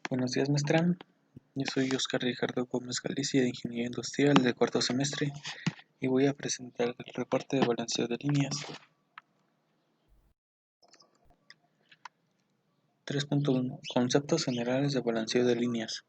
Buenos días, maestra. Yo soy Oscar Ricardo Gómez Galicia, de Ingeniería Industrial de cuarto semestre, y voy a presentar el reporte de balanceo de líneas. 3.1. Conceptos generales de balanceo de líneas.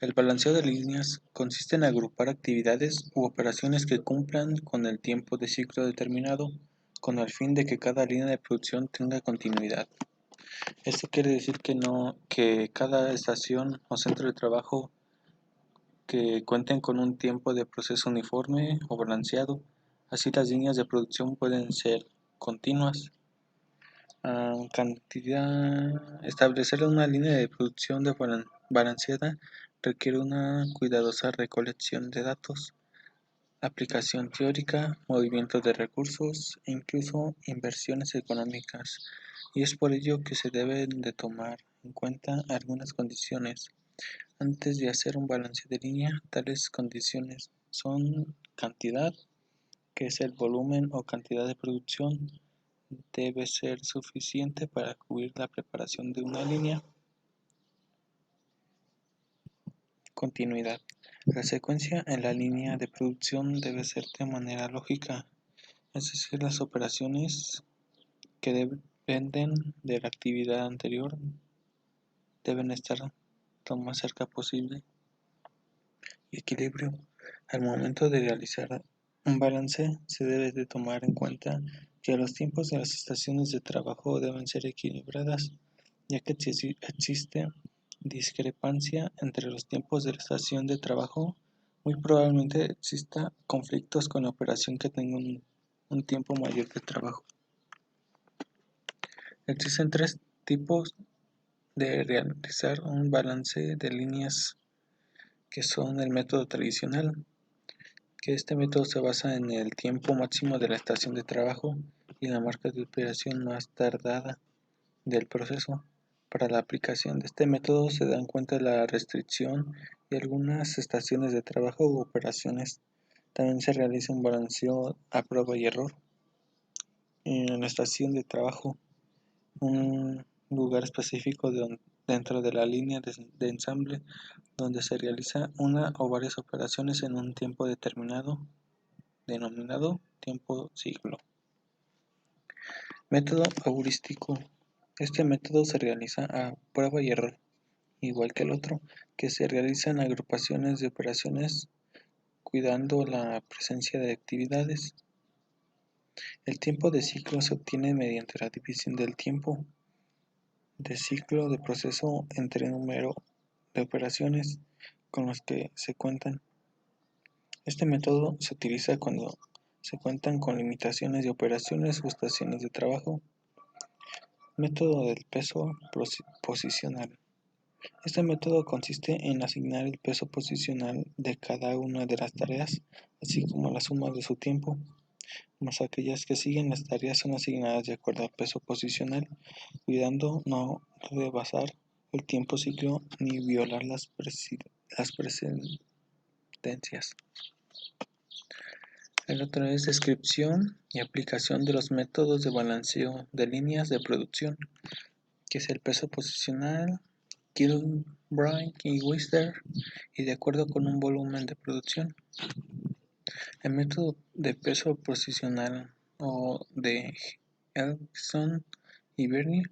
El balanceo de líneas consiste en agrupar actividades u operaciones que cumplan con el tiempo de ciclo determinado, con el fin de que cada línea de producción tenga continuidad. Esto quiere decir que cada estación o centro de trabajo que cuenten con un tiempo de proceso uniforme o balanceado. Así las líneas de producción pueden ser continuas. Establecer una línea de producción balanceada requiere una cuidadosa recolección de datos, aplicación teórica, movimiento de recursos e incluso inversiones económicas, y es por ello que se deben de tomar en cuenta algunas condiciones. Antes de hacer un balance de línea, tales condiciones son cantidad, que es el volumen o cantidad de producción, debe ser suficiente para cubrir la preparación de una línea. Continuidad. La secuencia en la línea de producción debe ser de manera lógica, es decir, las operaciones que dependen de la actividad anterior deben estar lo más cerca posible. Equilibrio. Al momento de realizar un balance, se debe de tomar en cuenta que los tiempos de las estaciones de trabajo deben ser equilibradas, ya que si existe discrepancia entre los tiempos de la estación de trabajo, muy probablemente exista conflictos con la operación que tenga un tiempo mayor de trabajo. Existen tres tipos de realizar un balance de líneas, que son el método tradicional, que este método se basa en el tiempo máximo de la estación de trabajo y la marca de operación más tardada del proceso. Para la aplicación de este método se da en cuenta la restricción y algunas estaciones de trabajo u operaciones. También se realiza un balanceo a prueba y error. En la estación de trabajo, un lugar específico dentro de la línea de ensamble donde se realiza una o varias operaciones en un tiempo determinado, denominado tiempo ciclo. Método heurístico. Este método se realiza a prueba y error, igual que el otro, que se realizan agrupaciones de operaciones cuidando la presencia de actividades. El tiempo de ciclo se obtiene mediante la división del tiempo de ciclo de proceso entre el número de operaciones con los que se cuentan. Este método se utiliza cuando se cuentan con limitaciones de operaciones o estaciones de trabajo. Método del peso posicional. Este método consiste en asignar el peso posicional de cada una de las tareas, así como la suma de su tiempo, más aquellas que siguen las tareas son asignadas de acuerdo al peso posicional, cuidando no rebasar el tiempo ciclo ni violar las precedencias. El otro es descripción y aplicación de los métodos de balanceo de líneas de producción, que es el peso posicional, Kilbride y Wister, y de acuerdo con un volumen de producción. El método de peso posicional o de Elkson y Bernie.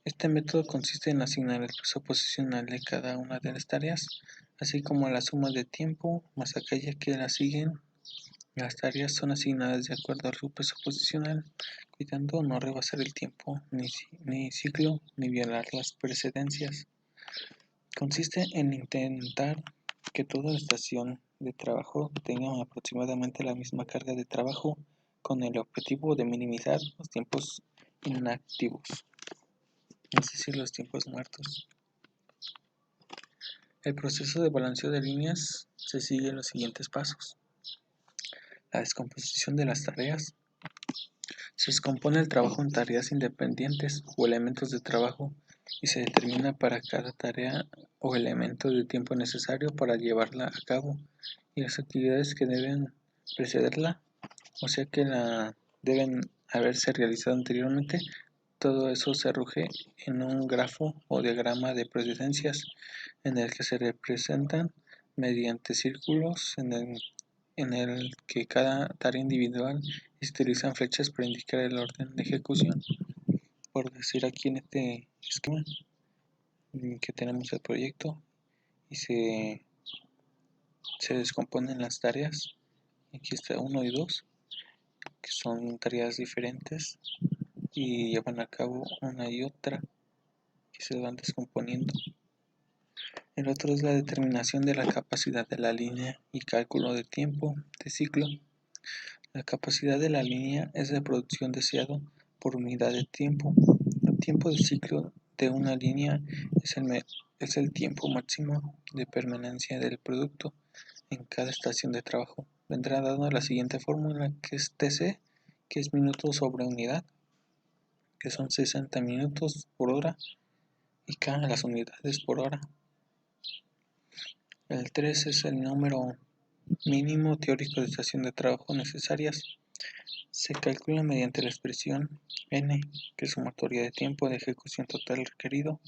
Este método consiste en asignar el peso posicional de cada una de las tareas, así como la suma de tiempo más aquella que la siguen. Las tareas son asignadas de acuerdo a su peso posicional, cuidando no rebasar el tiempo, ni ciclo, ni violar las precedencias. Consiste en intentar que toda la estación de trabajo tenga aproximadamente la misma carga de trabajo, con el objetivo de minimizar los tiempos inactivos, es decir, los tiempos muertos. El proceso de balanceo de líneas se sigue en los siguientes pasos. La descomposición de las tareas. Se descompone el trabajo en tareas independientes o elementos de trabajo y se determina para cada tarea o elemento el tiempo necesario para llevarla a cabo y las actividades que deben precederla, o sea que la deben haberse realizado anteriormente, Todo eso se arroje en un grafo o diagrama de precedencias en el que se representan mediante círculos en el que cada tarea individual y se utilizan flechas para indicar el orden de ejecución. Por decir, aquí en este esquema que tenemos el proyecto y se descomponen las tareas. Aquí está 1 y 2, que son tareas diferentes y llevan a cabo una y otra que se van descomponiendo. El otro es la determinación de la capacidad de la línea y cálculo de tiempo de ciclo. La capacidad de la línea es la producción deseado por unidad de tiempo. El tiempo de ciclo de una línea es el tiempo máximo de permanencia del producto en cada estación de trabajo. Vendrá dado la siguiente fórmula, que es TC, que es minutos sobre unidad, que son 60 minutos por hora, y K las unidades por hora. El 3 es el número mínimo teórico de estación de trabajo necesarias. Se calcula mediante la expresión n, que es sumatoria de tiempo de ejecución total requerido,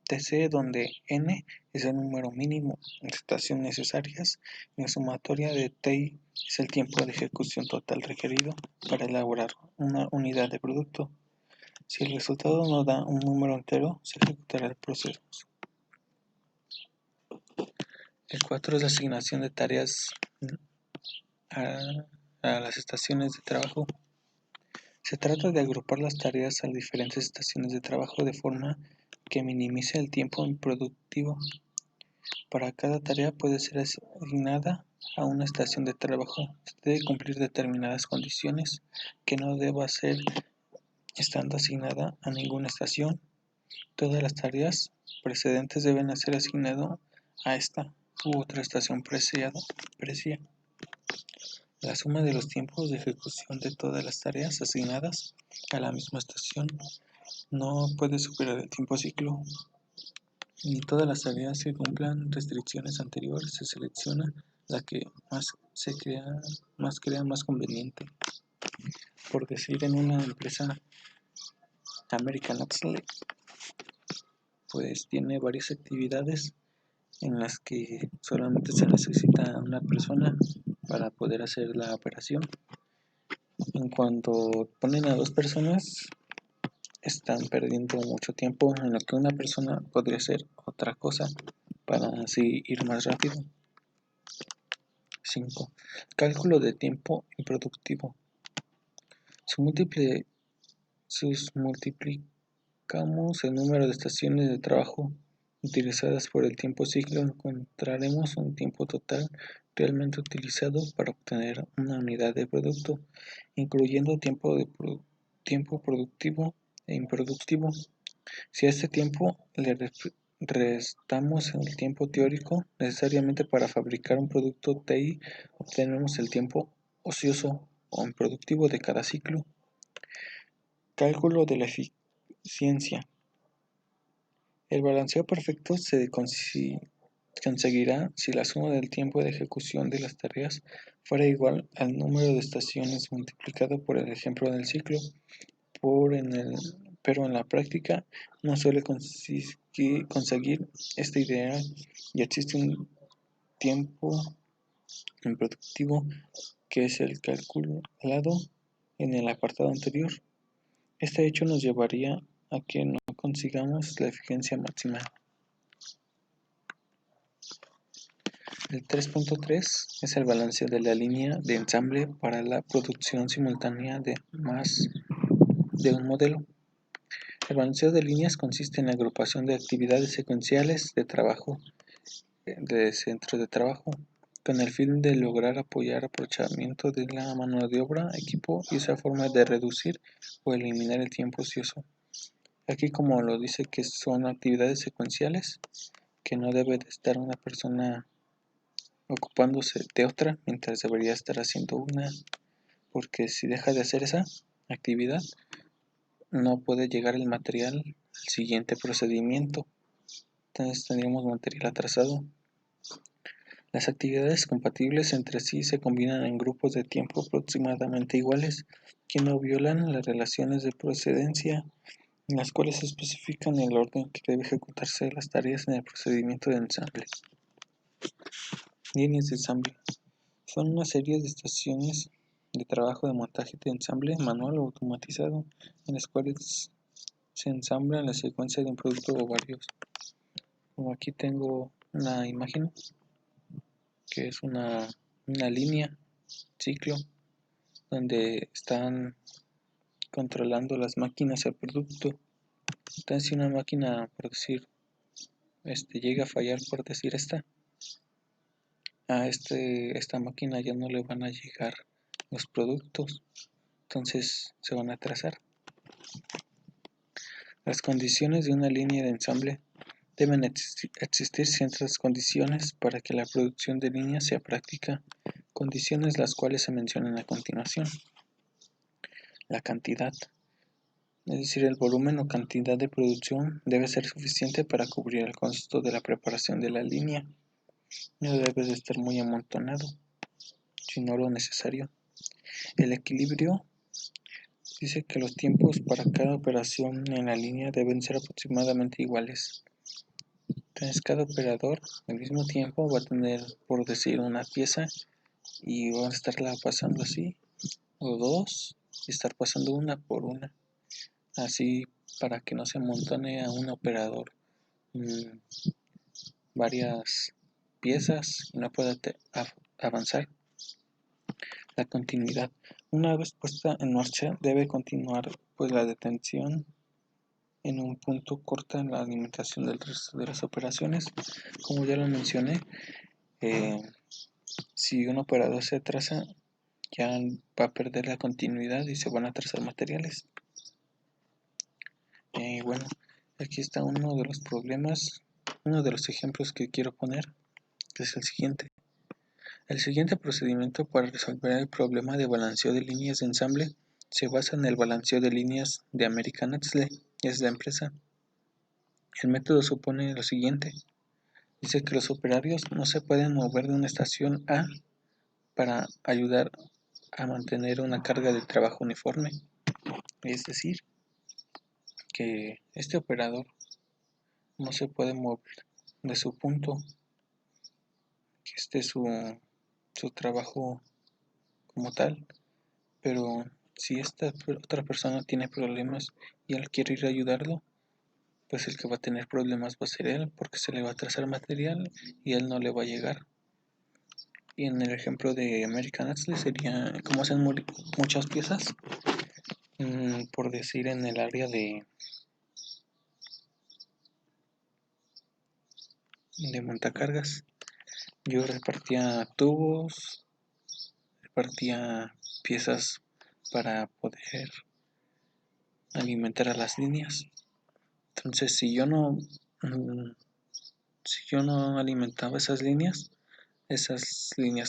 TC, donde n es el número mínimo de estaciones necesarias y la sumatoria de TI es el tiempo de ejecución total requerido para elaborar una unidad de producto. Si el resultado no da un número entero, se ejecutará el proceso. El 4 es la asignación de tareas a las estaciones de trabajo. Se trata de agrupar las tareas a diferentes estaciones de trabajo de forma que minimice el tiempo improductivo. Para cada tarea puede ser asignada a una estación de trabajo. Se debe cumplir determinadas condiciones que no deba ser estando asignada a ninguna estación. Todas las tareas precedentes deben ser asignadas a esta u otra estación previa. La suma de los tiempos de ejecución de todas las tareas asignadas a la misma estación no puede superar el tiempo ciclo. Ni todas las tareas que cumplan restricciones anteriores. Se selecciona la que crea más conveniente. Por decir, en una empresa American Axle, pues tiene varias actividades en las que solamente se necesita una persona para poder hacer la operación. En cuanto ponen a 2 personas, están perdiendo mucho tiempo en lo que una persona podría hacer otra cosa para así ir más rápido. 5. Cálculo de tiempo improductivo. Multiplicamos el número de estaciones de trabajo utilizadas por el tiempo ciclo, encontraremos un tiempo total realmente utilizado para obtener una unidad de producto, incluyendo tiempo productivo e improductivo. Si a este tiempo le restamos el tiempo teórico necesariamente para fabricar un producto TI, obtenemos el tiempo ocioso o improductivo de cada ciclo. Cálculo de la eficiencia. El balanceo perfecto se conseguirá si la suma del tiempo de ejecución de las tareas fuera igual al número de estaciones multiplicado por el ejemplo del ciclo, pero en la práctica no suele conseguir esta idea y existe un tiempo improductivo que es el calculado en el apartado anterior. Este hecho nos llevaría a que no consigamos la eficiencia máxima. El 3.3 es el balanceo de la línea de ensamble para la producción simultánea de un modelo. El balanceo de líneas consiste en la agrupación de actividades secuenciales de trabajo de centros de trabajo, con el fin de lograr aprovechamiento de la mano de obra, equipo y esa forma de reducir o eliminar el tiempo ocioso. Aquí, como lo dice, que son actividades secuenciales, que no debe de estar una persona ocupándose de otra mientras debería estar haciendo una, porque si deja de hacer esa actividad no puede llegar el material al siguiente procedimiento, entonces tendríamos material atrasado. Las actividades compatibles entre sí se combinan en grupos de tiempo aproximadamente iguales que no violan las relaciones de procedencia en las cuales se especifican el orden que debe ejecutarse las tareas en el procedimiento de ensamble. Líneas de ensamble. Son una serie de estaciones de trabajo de montaje de ensamble manual o automatizado en las cuales se ensambla la secuencia de un producto o varios. Como aquí tengo una imagen que es una línea, ciclo, donde están controlando las máquinas el producto. Entonces si una máquina, por decir, llega a fallar, por decir esta máquina ya no le van a llegar los productos, entonces se van a atrasar. Las condiciones de una línea de ensamble. Deben existir ciertas condiciones para que la producción de líneas sea práctica, condiciones las cuales se mencionan a continuación. La cantidad, es decir, el volumen o cantidad de producción debe ser suficiente para cubrir el costo de la preparación de la línea. No debe de estar muy amontonado, sino lo necesario. El equilibrio dice que los tiempos para cada operación en la línea deben ser aproximadamente iguales. Entonces cada operador al mismo tiempo va a tener, por decir, una pieza y va a estarla pasando así, o dos, y estar pasando una por una, así para que no se amontone a un operador varias piezas y no pueda avanzar. La continuidad. Una vez puesta en marcha debe continuar, pues la detención en un punto corta la alimentación del resto de las operaciones. Como ya lo mencioné, si un operador se atrasa, ya va a perder la continuidad y se van a atrasar materiales. Bueno, aquí está uno de los problemas, uno de los ejemplos que quiero poner, que es el siguiente. El siguiente procedimiento para resolver el problema de balanceo de líneas de ensamble se basa en el balanceo de líneas de American Axle, es la empresa. El método supone lo siguiente. Dice que los operarios no se pueden mover de una estación A para ayudar a mantener una carga de trabajo uniforme. Es decir, que este operador no se puede mover de su punto, que esté su trabajo como tal, pero si esta otra persona tiene problemas y él quiere ir a ayudarlo, pues el que va a tener problemas va a ser él, porque se le va a atrasar material y él no le va a llegar. Y en el ejemplo de American Axle sería como hacen muchas piezas, por decir en el área de montacargas. Yo repartía tubos, repartía piezas para poder alimentar a las líneas. Entonces, si yo no alimentaba esas líneas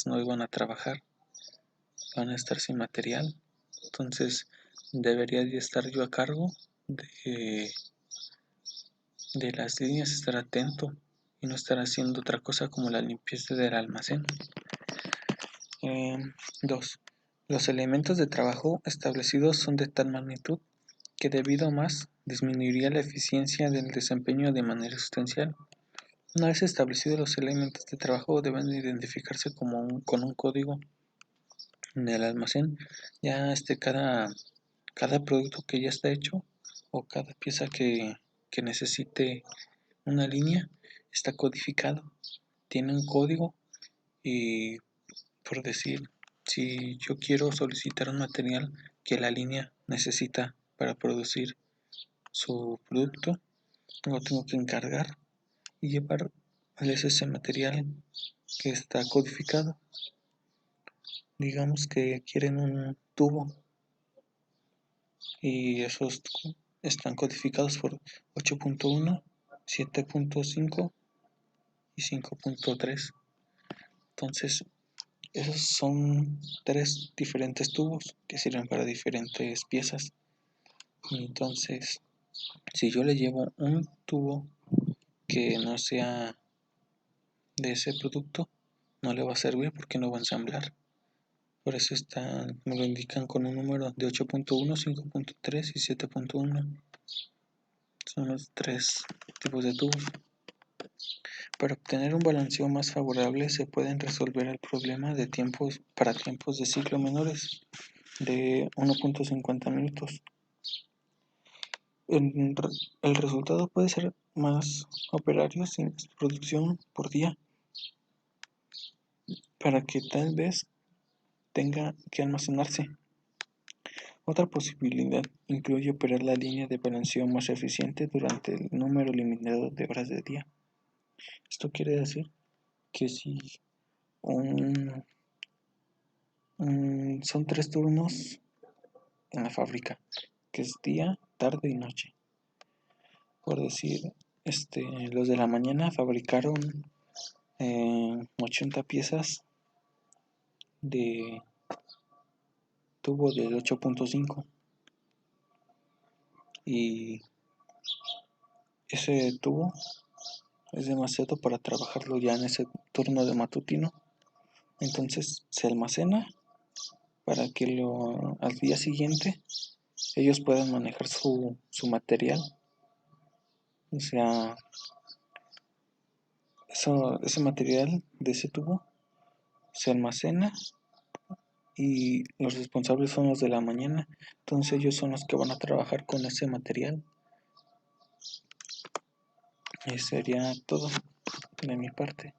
no iban a trabajar, van a estar sin material. Entonces, debería de estar yo a cargo de las líneas, estar atento y no estar haciendo otra cosa como la limpieza del almacén. 2. Los elementos de trabajo establecidos son de tal magnitud que debido a más disminuiría la eficiencia del desempeño de manera sustancial. Una vez establecidos los elementos de trabajo deben identificarse con un código en el almacén. Ya cada producto que ya está hecho o cada pieza que necesite una línea está codificado, tiene un código y por decir, si yo quiero solicitar un material que la línea necesita para producir su producto, lo tengo que encargar y llevarles ese material que está codificado. Digamos que quieren un tubo y esos están codificados por 8.1, 7.5 y 5.3. Entonces, esos son 3 diferentes tubos que sirven para diferentes piezas. Entonces, si yo le llevo un tubo que no sea de ese producto, no le va a servir porque no va a ensamblar. Por eso me lo indican con un número de 8.1, 5.3 y 7.1. Son los tres tipos de tubos. Para obtener un balanceo más favorable se pueden resolver el problema de tiempos para tiempos de ciclo menores de 1.50 minutos. El resultado puede ser más operarios sin producción por día, para que tal vez tenga que almacenarse. Otra posibilidad incluye operar la línea de balanceo más eficiente durante el número limitado de horas de día. Esto quiere decir que si son 3 turnos en la fábrica, que es día, tarde y noche. Por decir, los de la mañana fabricaron 80 piezas de tubo del 8.5 y ese tubo es demasiado para trabajarlo ya en ese turno de matutino. Entonces se almacena para que al día siguiente ellos puedan manejar su material. O sea, ese material de ese tubo se almacena y los responsables son los de la mañana. Entonces ellos son los que van a trabajar con ese material. Y sería todo de mi parte.